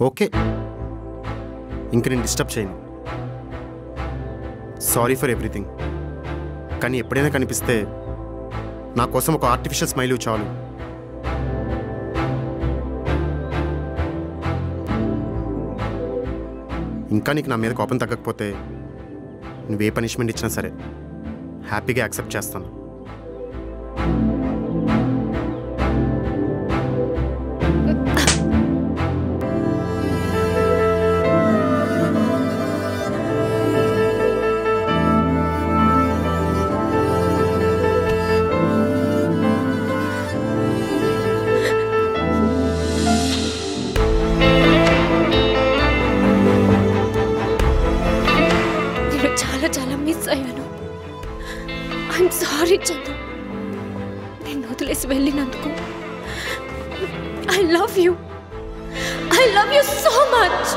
Okay, ఇంక నేను disturb చేయను. Sorry for everything. కానీ ఎప్పుడైనా కనిపిస్తే నా కోసం ఒక ఆర్టిఫిషియల్ స్మైల్ చాలు. ఇంకా నీకు నా మీద కోపం తగ్గకపోతే నువ్వే పనిష్మెంట్ ఇచ్చినా సరే హ్యాపీగా యాక్సెప్ట్ చేస్తాను. ఐఎమ్ సారీ చందు, నేను వదిలేసి వెళ్ళినందుకు. I love you so much.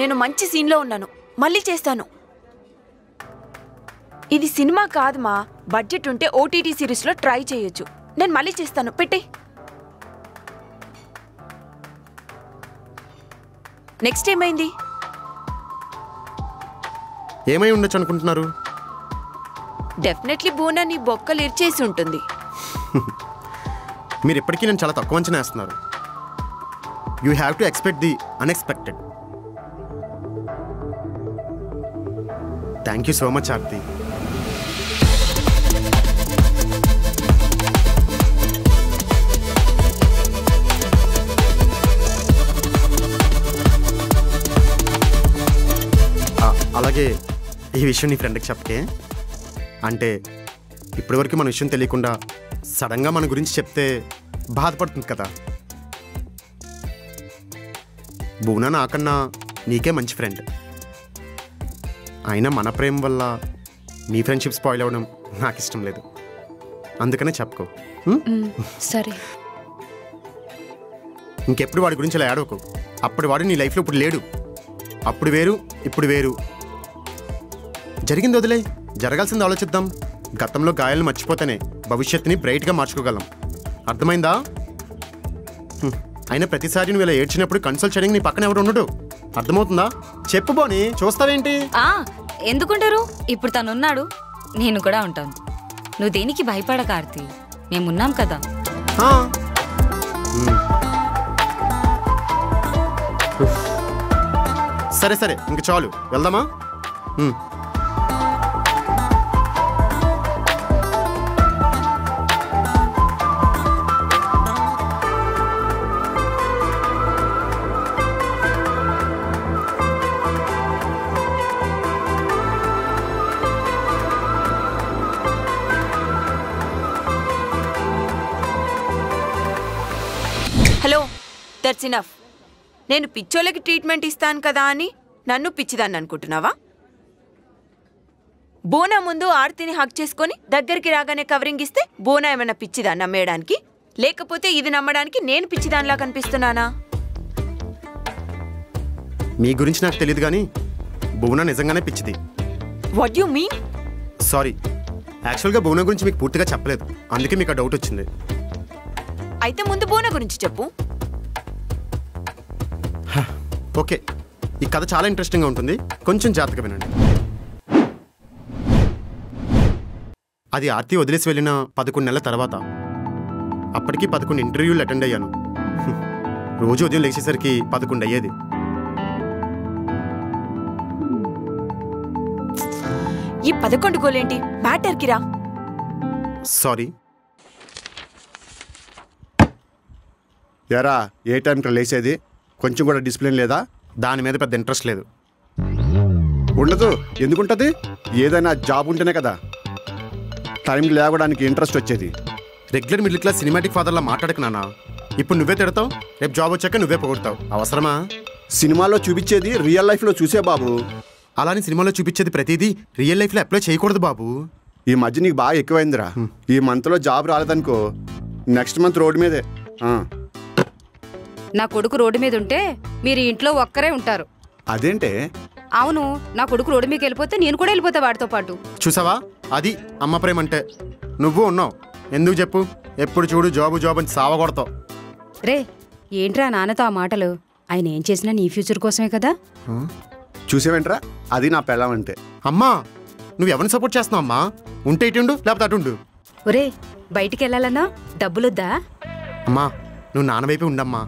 నేను మంచి సీన్లో ఉన్నాను, మళ్ళీ చేస్తాను. ఇది సినిమా కాదు మా, బడ్జెట్ ఉంటే ఓటీటీ సిరీస్లో ట్రై చేయొచ్చు. నేను మళ్ళీ చేస్తాను, పెట్టే. నెక్స్ట్ ఏమైంది? ఏమై ఉండొచ్చు అనుకుంటున్నారు? డెఫినెట్లీ బోనా నీ బొక్కలు ఇర్చేసి ఉంటుంది. మీరు ఎప్పటికీ నేను చాలా తక్కువ అంచనా వేస్తున్నారు. You have to expect the unexpected. Thank you so much Aarti. అలాగే ఈ విషయం నీ ఫ్రెండ్కి చెప్పకే. అంటే ఇప్పటివరకు మన విషయం తెలియకుండా సడన్గా మన గురించి చెప్తే బాధపడుతుంది కదా. బోనా నాకన్నా నీకే మంచి ఫ్రెండ్. అయినా మన ప్రేమ వల్ల మీ ఫ్రెండ్షిప్ స్పాయిల్ అవ్వడం నాకు ఇష్టం లేదు. అందుకనే చెప్పుకో. సరే, ఇంకెప్పుడు వాడి గురించి అలా ఏడవకు. అప్పుడు వాడు నీ లైఫ్లో ఇప్పుడు లేడు. అప్పుడు వేరు, ఇప్పుడు వేరు. జరిగింది వదిలే, జరగాల్సింది ఆలోచిద్దాం. గతంలో గాయాలను మర్చిపోతేనే భవిష్యత్తుని బ్రైట్గా మార్చుకోగలం. అర్థమైందా? అయినా ప్రతిసారి నువ్వు ఇలా ఏడ్చినప్పుడు కన్సల్ట్ చేయడానికి నీ పక్కన ఎవరు ఉండడు. అర్థమవుతుందా? చెప్పు బోని, చూస్తావేంటి? ఎందుకుంటారు? ఇప్పుడు తనున్నాడు, నేను కూడా ఉంటాను. నువ్వు దేనికి భయపడక ఆర్తి, మేమున్నాం కదా. సరే సరే, ఇంక చాలు, వెళ్దామా? Hello, that's enough. నేను పిచ్చోళ్ళకి ట్రీట్మెంట్ ఇస్తాను కదా అని నన్ను పిచ్చిదాన్ని అనుకుంటున్నావా? బోనా ముందు ఆర్తిని హక్ చేసుకొని దగ్గరికి రాగానే కవరింగ్ ఇస్తే బోనా ఏమైనా పిచ్చిదాన్ని నమ్మేయడానికి? లేకపోతే ఇది నమ్మడానికి నేను పిచ్చిదానిలా కనిపిస్తున్నానా? మీ గురించి నాకు తెలియదు కానీ బోనా నిజంగానే పిచ్చిది. What you mean? సారీ, యాక్చువల్గా బోనా గురించి మీకు పూర్తిగా చెప్పలేదు, అందుకే మీకు ఆ డౌట్ వచ్చింది. అయితే ముందు బోనా గురించి చెప్పు. ఓకే, ఈ కథ చాలా ఇంట్రెస్టింగ్గా ఉంటుంది, కొంచెం జాగ్రత్తగా వినండి. అది ఆర్తి వదిలేసి వెళ్ళిన 11 నెలల తర్వాత. అప్పటికి 11 ఇంటర్వ్యూలు అటెండ్ అయ్యాను. రోజు ఉదయం లేచేసరికి 11 అయ్యేది. ఈ 11 గోలేంటి? మ్యాటర్కి రా. సారీ. ఎరా, ఏ టైంకి లేచేది? కొంచెం కూడా డిసిప్లిన్ లేదా? దాని మీద పెద్ద ఇంట్రెస్ట్ లేదు. ఉండదు. ఎందుకుంటుంది? ఏదైనా జాబ్ ఉంటేనే కదా. టైంకి లేవడానికి ఇంట్రెస్ట్ వచ్చేది. రెగ్యులర్ మిడిల్ క్లాస్ సినిమాటిక్ ఫాదర్లా మాట్లాడకు నాన్న. ఇప్పుడు నువ్వే తిడతావు, రేపు జాబ్ వచ్చాక నువ్వే పొగుడతావు. అవసరమా? సినిమాలో చూపించేది రియల్ లైఫ్లో చూసే బాబు. అలానే సినిమాలో చూపించేది ప్రతిదీ రియల్ లైఫ్లో అప్లై చేయకూడదు బాబు. ఈ మధ్య నీకు బాగా ఎక్కువైందిరా. ఈ మంత్లో జాబ్ రాలేదనుకో, నెక్స్ట్ మంత్ రోడ్డు మీదే. నా కొడుకు రోడ్డు మీద ఉంటే మీరు ఇంట్లో ఒక్కరే ఉంటారు. అదేంటే? అవును, నా కొడుకు రోడ్డు మీదకి వెళ్ళిపోతే నేను కూడా వెళ్ళిపోతా వాడితో పాటు. చూసావా, అది అమ్మ ప్రేమ అంటే. నువ్వు ఉన్నావు, ఎందుకు చెప్పు? ఎప్పుడు చూడు జాబు జాబ్ అని సావగొడతావు. రే, ఏంట్రా నాన్నతో ఆ మాటలు? ఆయన ఏం చేసినా నీ ఫ్యూచర్ కోసమే కదా. చూసేవేంట్రా, అది నా పెళ్ళం అంటే. అమ్మా, నువ్వు ఎవరిని సపోర్ట్ చేస్తున్నావు అమ్మా? ఉంటే ఇటుండు, లేకపోతే అటుండు. ఒరే, బయటికి వెళ్ళాలన్నా డబ్బులొద్దా? అమ్మా, నువ్వు నాన్నవైపు ఉండమ్మా.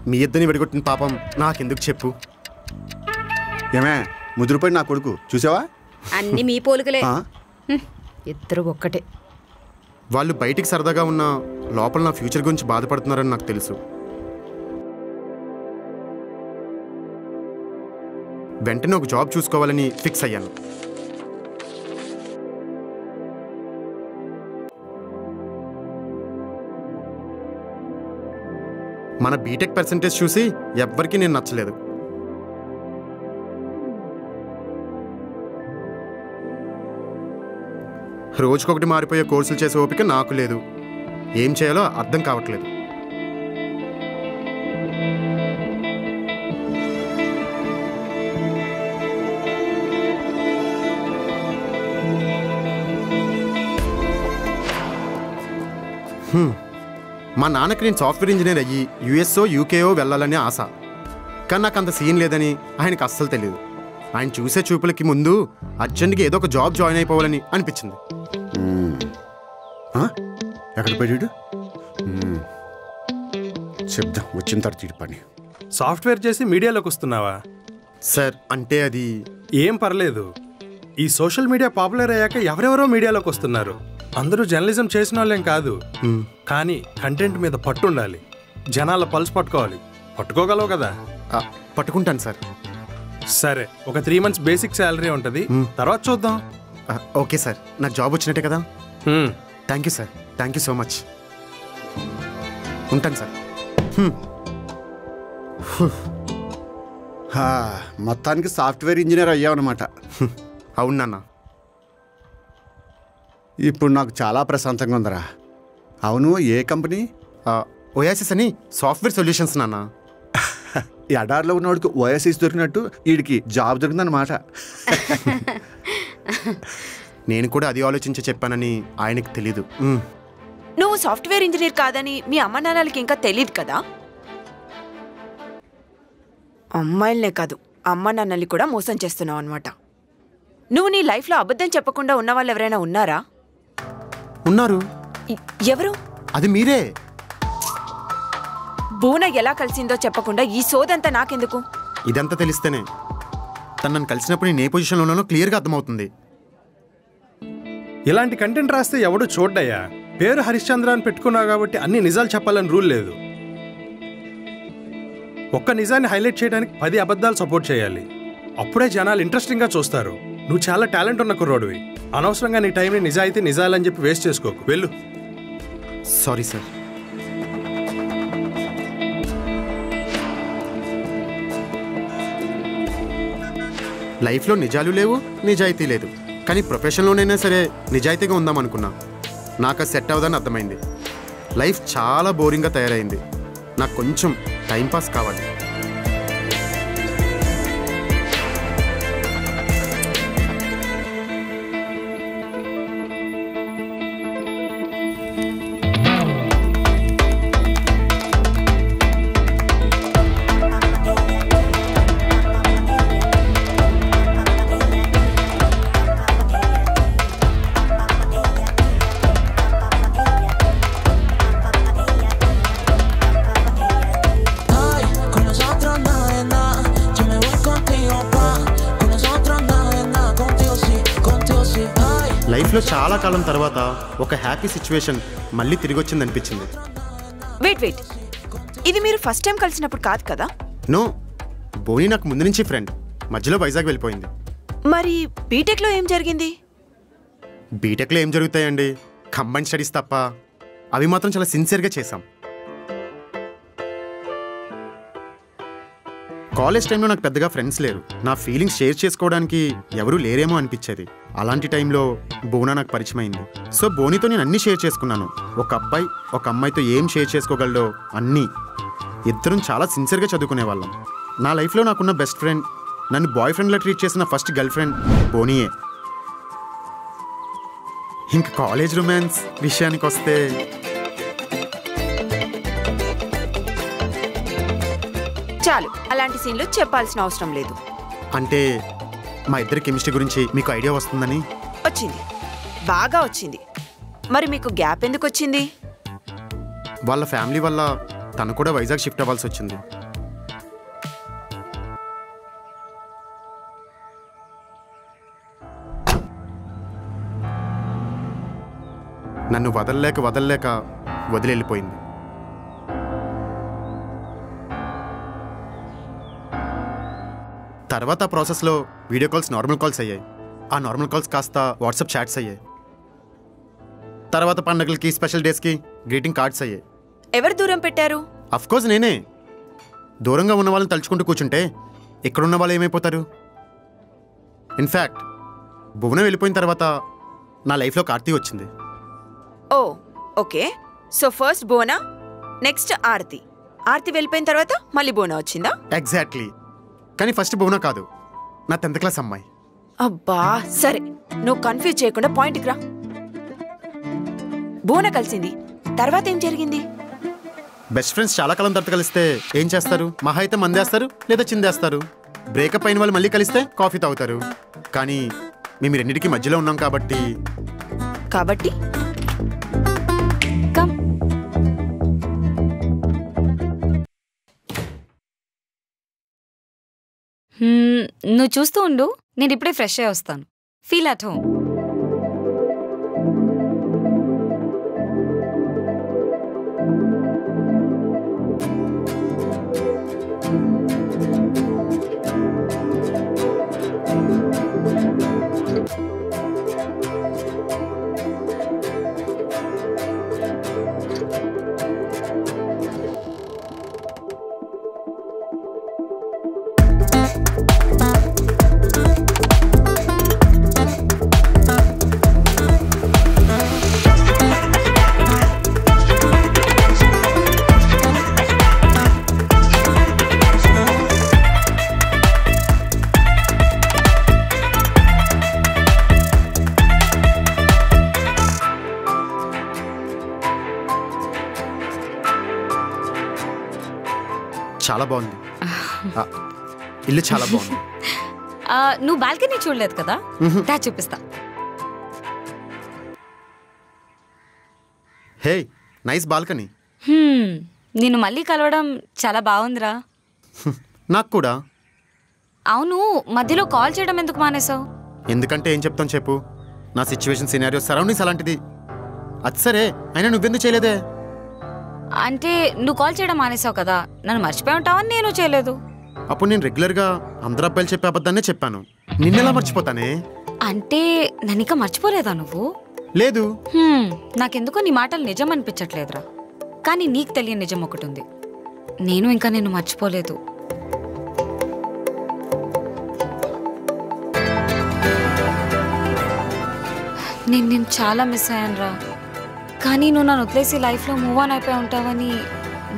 మీ ఇద్దరిని విడగొట్టిన పాపం నాకెందుకు చెప్పు? ఏమే ముదిరిపోయి నా కొడుకు చూసావా? అన్ని మీ పోలికలే. ఇద్దరు ఒక్కటే. వాళ్ళు బయటికి సరదాగా ఉన్న లోపల నా ఫ్యూచర్ గురించి బాధపడుతున్నారని నాకు తెలుసు. వెంటనే ఒక జాబ్ చూసుకోవాలని ఫిక్స్ అయ్యాను. మన బీటెక్ పర్సంటేజ్ చూసి ఎవ్వరికీ నేను నచ్చలేదు. రోజుకొకటి మారిపోయే కోర్సులు చేసే ఓపిక నాకు లేదు. ఏం చేయాలో అర్థం కావట్లేదు. మా నాన్నకి నేను సాఫ్ట్వేర్ ఇంజనీర్ అయ్యి యుఎస్ఓ యూకేఓ వెళ్ళాలని ఆశ. కానీ నాకు అంత సీన్ లేదని ఆయనకు అస్సలు తెలియదు. ఆయన చూసే చూపులకి ముందు అర్జెంట్గా ఏదో ఒక జాబ్ జాయిన్ అయిపోవాలని అనిపించింది. ఎక్కడ పెట్టాడు చెప్దాం, వచ్చిన తర్వాత తీడి పని. సాఫ్ట్వేర్ చేసి మీడియాలోకి వస్తున్నావా? సార్ అంటే అది ఏం పర్లేదు. ఈ సోషల్ మీడియా పాపులర్ అయ్యాక ఎవరెవరో మీడియాలోకి వస్తున్నారు. అందరూ జర్నలిజం చేసిన వాళ్ళేం కాదు, కానీ కంటెంట్ మీద పట్టు ఉండాలి. జనాల పల్స్ పట్టుకోవాలి. పట్టుకోగలవు కదా? పట్టుకుంటాను సార్. సరే, ఒక 3 months బేసిక్ శాలరీ ఉంటుంది, తర్వాత చూద్దాం. ఓకే సార్, నాకు జాబ్ వచ్చినట్టే కదా? Thank you sir, thank you so much. ఉంటాను సార్. మొత్తానికి సాఫ్ట్వేర్ ఇంజనీర్ అయ్యావన్నమాట. అవును నాన్న. ఇప్పుడు నాకు చాలా ప్రశాంతంగా ఉందరా. అవును, ఏ కంపెనీ? ఓయాసిస్ అని సాఫ్ట్వేర్ సొల్యూషన్స్ నాన్న. ఎడార్లో ఉన్నవాడికి ఓయాసిస్ దొరికినట్టు వీడికి జాబ్ దొరికిందన్నమాట. నేను కూడా అది ఆలోచించి చెప్పానని ఆయనకు తెలీదు. నువ్వు సాఫ్ట్వేర్ ఇంజనీర్ కాదని మీ అమ్మ నాన్నలకి ఇంకా తెలియదు కదా? అమ్మాయిలనే కాదు, అమ్మ నాన్నల్ని కూడా మోసం చేస్తున్నావు అనమాట. నువ్వు నీ లైఫ్లో అబద్ధం చెప్పకుండా ఉన్న వాళ్ళు ఎవరైనా ఉన్నారా? ఉన్నారు. ఎవరు? అది మీరే. బూన ఎలా కలిసిందో చెప్పకుండా ఈ సోదంతా నాకెందుకు? ఇదంతా తెలిస్తేనే తను నన్ను కలిసినప్పుడు నేను ఏ పొజిషన్లో ఉన్నానో క్లియర్గా అర్థమవుతుంది. ఇలాంటి కంటెంట్ రాస్తే ఎవడు చూడ్డయ్యా. పేరు హరిశ్చంద్ర అని పెట్టుకున్నావు కాబట్టి అన్ని నిజాలు చెప్పాలని రూల్ లేదు. ఒక్క నిజాన్ని హైలైట్ చేయడానికి 10 అబద్ధాలు సపోర్ట్ చేయాలి. అప్పుడే జనాలు ఇంట్రెస్టింగ్గా చూస్తారు. నువ్వు చాలా టాలెంట్ ఉన్న కుర్రోడివి. అనవసరంగా నీ టైంని నిజాలని చెప్పి వేస్ట్ చేసుకోకు. వెళ్ళు. Sorry sir. లైఫ్లో నిజాలు లేవు, నిజాయితీ లేదు. కానీ ప్రొఫెషన్లోనైనా సరే నిజాయితీగా ఉందామనుకున్నా. నాకు అది సెట్ అవ్వదని అర్థమైంది. లైఫ్ చాలా బోరింగ్గా తయారైంది. నాకు కొంచెం టైంపాస్ కావాలి. లైఫ్లో చాలా కాలం తర్వాత ఒక హ్యాపీ సిచ్యువేషన్ మళ్ళీ తిరిగి వచ్చింది అనిపించింది. వెయిట్, ఇది మీరు ఫస్ట్ టైం కలిసినప్పుడు కాదు కదా? నో, బోని నాకు ముందు నుంచి ఫ్రెండ్. మధ్యలో వైజాగ్ వెళ్ళిపోయింది. మరి బీటెక్లో ఏం జరిగింది? బీటెక్లో ఏం జరుగుతాయండి, కంబైన్ స్టడీస్ తప్ప. అవి మాత్రం చాలా సిన్సియర్గా చేశాం. కాలేజ్ టైంలో నాకు పెద్దగా ఫ్రెండ్స్ లేరు. నా ఫీలింగ్స్ షేర్ చేసుకోవడానికి ఎవరూ లేరేమో అనిపించేది. అలాంటి టైంలో బోనా నాకు పరిచయం అయింది. సో బోనితో నేను అన్నీ షేర్ చేసుకున్నాను. ఒక అబ్బాయి ఒక అమ్మాయితో ఏం షేర్ చేసుకోగలడో అన్నీ. ఇద్దరం చాలా సిన్సియర్గా చదువుకునేవాళ్ళం. నా లైఫ్లో నాకున్న బెస్ట్ ఫ్రెండ్, నన్ను బాయ్ ఫ్రెండ్లా ట్రీట్ చేసిన ఫస్ట్ గర్ల్ ఫ్రెండ్ బోనియే. ఇంక కాలేజ్ రొమాన్స్ విషయానికి వస్తే చాలు, అలాంటి సీన్లు చెప్పాల్సిన అవసరం లేదు. అంటే మా ఇద్దరి కెమిస్ట్రీ గురించి మీకు ఐడియా వస్తుందని. వచ్చింది, బాగా వచ్చింది. మరి మీకు గ్యాప్ ఎందుకు వచ్చింది? వాళ్ళ ఫ్యామిలీ వల్ల తను కూడా వైజాగ్ షిఫ్ట్ అవ్వాల్సి వచ్చింది. నన్ను వదలలేక వదిలి వెళ్ళిపోయింది. తర్వాత ఆ ప్రాసెస్లో వీడియో కాల్స్ నార్మల్ కాల్స్ అయ్యాయి. ఆ నార్మల్ కాల్స్ కాస్త వాట్సాప్ చాట్స్ అయ్యాయి. తర్వాత పండగలకి, స్పెషల్ డేస్కి గ్రీటింగ్ కార్డ్స్ అయ్యాయి. ఎవరు దూరం పెట్టారు? అఫ్కోర్స్ నేనే. దూరంగా ఉన్న వాళ్ళని తలుచుకుంటూ కూర్చుంటే ఇక్కడున్న వాళ్ళు ఏమైపోతారు? ఇన్ఫ్యాక్ట్ భువన వెళ్ళిపోయిన తర్వాత నా లైఫ్లో కార్తీ వచ్చింది. Oh okay. So first Bona, next Aarti. Aarti వెళ్ళిపోయిన తర్వాత మళ్ళీ బోనా వచ్చిందా? ఎగ్జాక్ట్లీ. కానీ ఫస్ట్ భువన కాదు, నా 10th క్లాస్ అమ్మాయి. అబ్బా సరే, నువ్వు కన్ఫ్యూజ్ చేయకుండా పాయింట్కి రా. బోనా కలిసింది, తర్వాత ఏం జరిగింది? బెస్ట్ ఫ్రెండ్స్ చాలా కాలం తర్వాత కలిస్తే ఏం చేస్తారు? మహా అయితే మందేస్తారు లేదా చిందేస్తారు. బ్రేకప్ అయిన వాళ్ళు మళ్ళీ కలిస్తే కాఫీ తాగుతారు. కానీ మేము రెండింటికి మధ్యలో ఉన్నాం కాబట్టి నువ్వు చూస్తూ ఉండు, నేను ఇప్పుడే ఫ్రెష్ అయ్యి వస్తాను. Feel at home. చాలా బాగుంది. ఇల్లు చాలా బాగుంది. నువ్వు బాల్కనీ చూడలేదు కదా, దా చూపిస్తా. హే, నైస్ బాల్కనీ. నిన్ను మళ్ళీ కలవడం చాలా బాగుందిరా. నాకు కూడా. అవును, మధ్యలో కాల్ చేయడం ఎందుకు మానేసావు? ఎందుకంటే ఏం చెప్తాను చెప్పు, నా సిచ్యువేషన్, సినారియో, సరౌండింగ్స్ అలాంటిది. అది సరే, అయినా నువ్వెందుకు చేయలేదే? అంటే నువ్వు కాల్ చేయడం మానేసావు కదా, నన్ను మర్చిపోయి ఉంటావని నేను చేయలేదు. అప్పుడు నేను రెగ్యులర్గా అందరు అబ్బాయిలు చెప్పే అబద్ధాన్నే చెప్పాను. నిన్నెలా మర్చిపోతానే? అంటే నన్నిక మర్చిపోలేదా నువ్వు? లేదు. నాకెందుకో నీ మాటలు నిజం అనిపించట్లేదురా. కానీ నీకు తెలియని నిజం ఒకటి ఉంది, నేను ఇంకా నిన్ను మర్చిపోలేదు. నేను చాలా మిస్ అయ్యాను రా. కానీ నువ్వు నన్ను వదిలేసి లైఫ్లో మూవ్ ఆన్ అయిపోయి ఉంటావని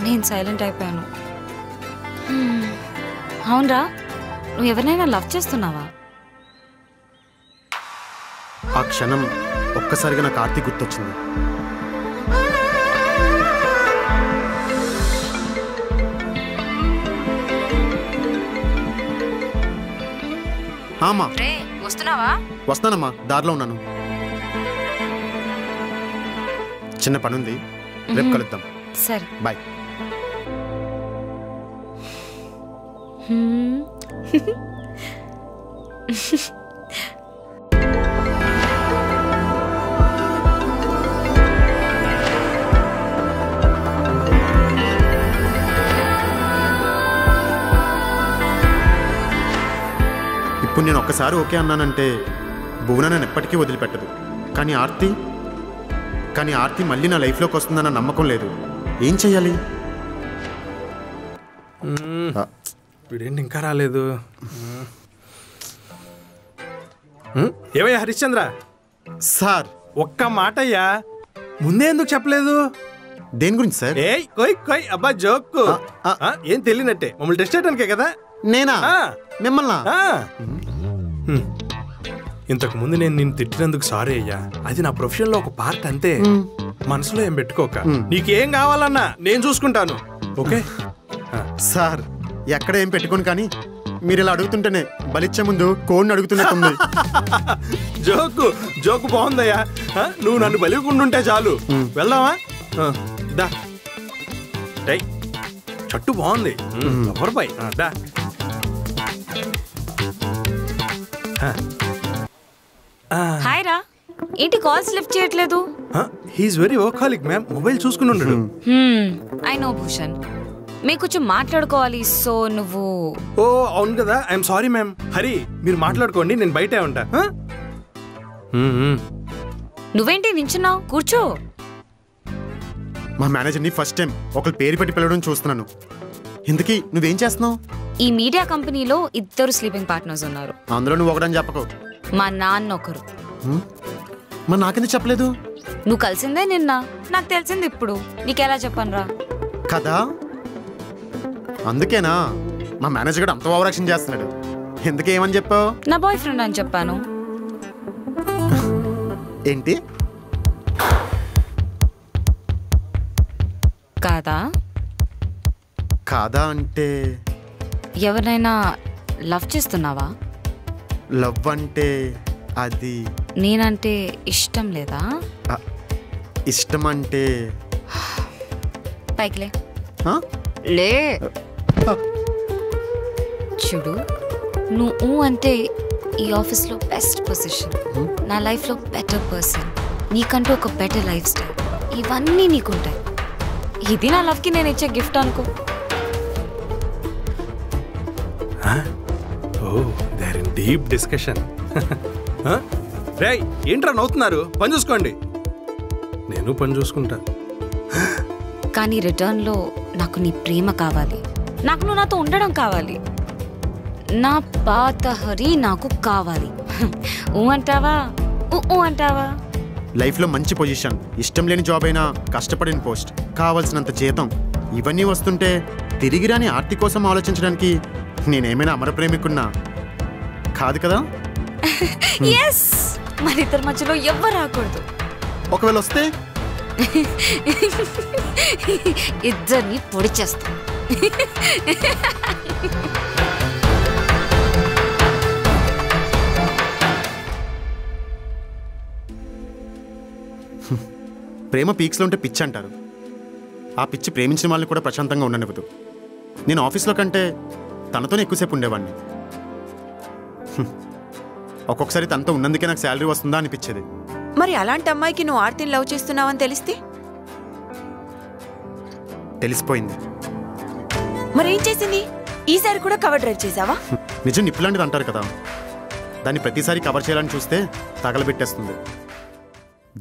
నేను సైలెంట్ అయిపోయాను. అవునరా, నువ్వు ఎవరినైనా లవ్ చేస్తున్నావా? ఆ క్షణం ఒక్కసారిగా నాకు ఆర్తి గుర్తొచ్చింది. ఆమా, వస్తున్నావా? వస్తానమ్మా, దారిలో ఉన్నాను. చిన్న పనుంది, రేపు కలుద్దాం. సరే, బాయ్. ఇప్పుడు నేను ఒక్కసారి ఓకే అన్నానంటే భువన నన్ను ఎప్పటికీ వదిలిపెట్టదు. కానీ ఆర్తి మళ్ళీ నా లైఫ్లోకి వస్తుందన్న నమ్మకం లేదు. ఏం చెయ్యాలి? వీడేంటి ఇంకా రాలేదు? ఏవయ్యా హరిశ్చంద్ర సార్, ఒక్క మాట అయ్యా, ముందే ఎందుకు చెప్పలేదు? దేని గురించి సార్? ఏయ్ కొయ్ కొయ్ అబ్బా జోక్. ఏం తెలియనట్టే మమ్మల్ని టెస్ట్ చేయడానికే కదా. నేనా? మిమ్మల్నా? ఇంతకు ముందు నేను నిన్ను తిట్టినందుకు సారీ అయ్యా. అది నా ప్రొఫెషన్ లో ఒక పార్ట్ అంతే. మనసులో ఏం పెట్టుకోక, నీకేం కావాలన్నా నేను చూసుకుంటాను. ఓకే సార్, ఎక్కడ ఏం పెట్టుకోను, కానీ మీరు ఇలా అడుగుతుంటేనే బలిచ్చే ముందు కోడిని అడుగుతున్నట్టుంది. జోకు బాగుందయ్యా. నువ్వు నన్ను బలికుంటుంటే చాలు. వెళ్దామా? దా. చట్టు బాగుంది. ఎవరిపై దా. హాయ్ రా, ఏంటి కాల్స్ లిఫ్ట్ చేయట్లేదు? He's very workaholic ma'am. Mobile చూసుకుని ఉండడు. ఐ నో భూషణ్, మేము కొంచెం మాట్లాడుకోవాలి. సో నువ్వు... ఓ అవును కదా, ఐఎమ్ సారీ మ్యామ్. హరి, మీరు మాట్లాడుకోండి, నేను బయటే ఉంటా. నువ్వేంటి నించున్నావు? కూర్చో. మా మేనేజర్ని ఫస్ట్ టైం ఒకరి పేరు పెట్టి పిలవడం చూస్తున్నాను. ఇంతకీ నువ్వేం చేస్తున్నావు? ఈ మీడియా కంపెనీలో 2 స్లీపింగ్ పార్ట్నర్స్ ఉన్నారు. అందులో నువ్వు ఒకడని చెప్పకు. మా నాన్న ఒకరు. మరి నాకెందుకు చెప్పలేదు? నువ్వు కలిసిందే నిన్న, నాకు తెలిసింది ఇప్పుడు. నీకెలా చెప్పను రా? కదా, అందుకేనా మా మేనేజర్ కూడా అంత ఓవర్ యాక్షన్ చేస్తున్నాడు. ఎందుకేమని చెప్పావు? నా బాయ్ ఫ్రెండ్ అని చెప్పాను. ఏంటి? కాదా? కాదా అంటే? ఎవరైనా లవ్ చేస్తున్నావా? లవ్ అంటే అది... నేనంటే ఇష్టం లేదా? ఇష్టం అంటే... పైకిలే. లే. చూడు, నువ్వు అంటే ఈ ఆఫీస్లో బెస్ట్ పొజిషన్, నా లైఫ్లో బెటర్ పర్సన్, నీకంటూ ఒక బెటర్ లైఫ్ స్టైల్, ఇవన్నీ నీకుంటాయి. ఇది నా లవ్కి నేను ఇచ్చే గిఫ్ట్ అనుకో. Deep discussion. రేయ్, ఏంట్రా నవ్వుతున్నారు? పని చూసుకోండి. నేను పని చూసుకుంటా. కానీ రిటర్న్లో నాకు నీ ప్రేమ కావాలి. నాకు నువ్వు నాతో ఉండడం కావాలి. నా పాత హరి నాకు కావాలి. ఊ అంటావా? ఊ అంటావా? లైఫ్లో మంచి పొజిషన్, ఇష్టం లేని జాబ్ అయినా కష్టపడిన పోస్ట్, కావాల్సినంత జీతం, ఇవన్నీ వస్తుంటే తిరిగి రాని ఆర్తి కోసం ఆలోచించడానికి నేనేమైనా అమర ప్రేమికున్నా కాదు కదా? ఎస్, మన ఇద్దరి మధ్యలో ఎవ్వరు రాకూడదు. ఒకవేళ వస్తే ఇద్దరిని పొడి చేస్తాం. ప్రేమ పీక్స్లో ఉంటే పిచ్చి అంటారు. ఆ పిచ్చి ప్రేమించిన వాళ్ళని కూడా ప్రశాంతంగా ఉండనివ్వదు. నేను ఆఫీస్లో కంటే తనతోనే ఎక్కువసేపు ఉండేవాడిని. ఒక్కొక్కసారి తనతో ఉన్నందుకే నాకు శాలరీ వస్తుందా అనిపించేది. మరి అలాంటి అమ్మాయికి నువ్వు ఆర్తిని లవ్ చేస్తున్నావని తెలిస్తే? తెలిసిపోయింది. మరేం చేసింది? ఈసారి కూడా కవర్ డ్రైవ్ చేసావా? నిజం నిప్పులాంటిది అంటారు కదా, దాన్ని ప్రతిసారి కవర్ చేయాలని చూస్తే తగలబెట్టేస్తుంది.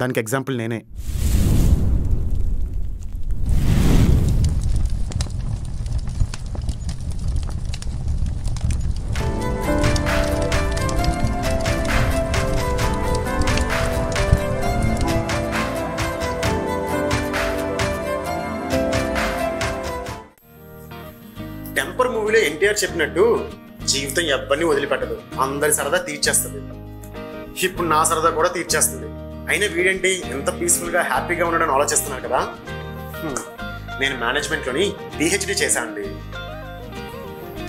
దానికి ఎగ్జాంపుల్ నేనే. టెంపర్ మూవీలో ఎన్టీఆర్ చెప్పినట్టు జీవితం ఎవ్వరిని వదిలిపెట్టదు, అందరి సరదా తీర్చేస్తుంది. ఇప్పుడు నా సరదా కూడా తీర్చేస్తుంది. అయినా వీడేంటి ఎంత పీస్ఫుల్గా హ్యాపీగా ఉండడం ఆలోచిస్తున్నారు కదా. నేను మేనేజ్మెంట్లోని పిహెచ్డి చేశానండి.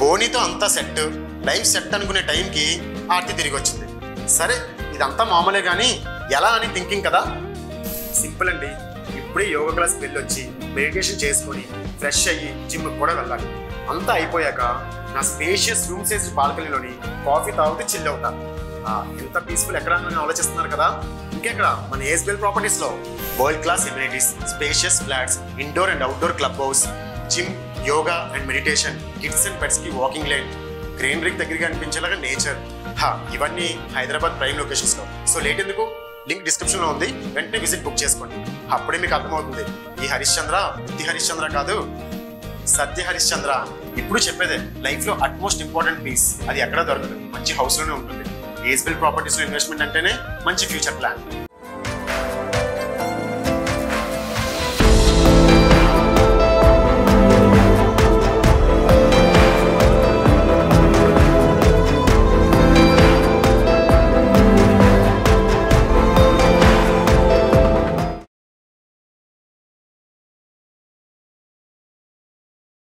బోనీతో అంతా సెట్, లైఫ్ సెట్ అనుకునే టైంకి ఆర్తి తిరిగి వచ్చింది. సరే ఇదంతా మామూలే కానీ ఎలా అని థింకింగ్ కదా. సింపుల్ అండి, ఇప్పుడే యోగా క్లాస్కి వెళ్ళొచ్చి మెడిటేషన్ చేసుకొని ఫ్రెష్ అయ్యి జిమ్కి కూడా వెళ్ళాలి. అంతా అయిపోయాక నా స్పేషియస్ రూమ్ సైజ్ బాల్కనీలోని కాఫీ తాగుతూ చిల్ అవుతా. ఎంత పీస్ఫుల్ ఎక్కడ అని ఆలోచిస్తున్నారు కదా. ఇంకెక్కడ మన ఏస్బెల్ ప్రాపర్టీస్ లో world class amenities, spacious flats, indoor and outdoor club house, gym, yoga and meditation, kids and pets కి వాకింగ్ లైన్, గ్రీనరీకి దగ్గరగా అనిపించేలాగా నేచర్. ఇవన్నీ హైదరాబాద్ ప్రైమ్ లొకేషన్స్ లో. సో లేట్ ఎందుకు, లింక్ డిస్క్రిప్షన్లో ఉంది, వెంటనే విజిట్ బుక్ చేసుకోండి. అప్పుడే మీకు అర్థమవుతుంది ఈ హరిశ్చంద్ర బుద్ధి హరిశ్చంద్ర కాదు, సత్య హరిశ్చంద్ర. ఇప్పుడు చెప్పేదే లైఫ్లో అట్మోస్ట్ ఇంపార్టెంట్ పీస్, అది ఎక్కడ దొరకదు, మంచి హౌస్లోనే ఉంటుంది. ఏజ్బిల్ ప్రాపర్టీస్లో ఇన్వెస్ట్మెంట్ అంటేనే మంచి ఫ్యూచర్ ప్లాన్.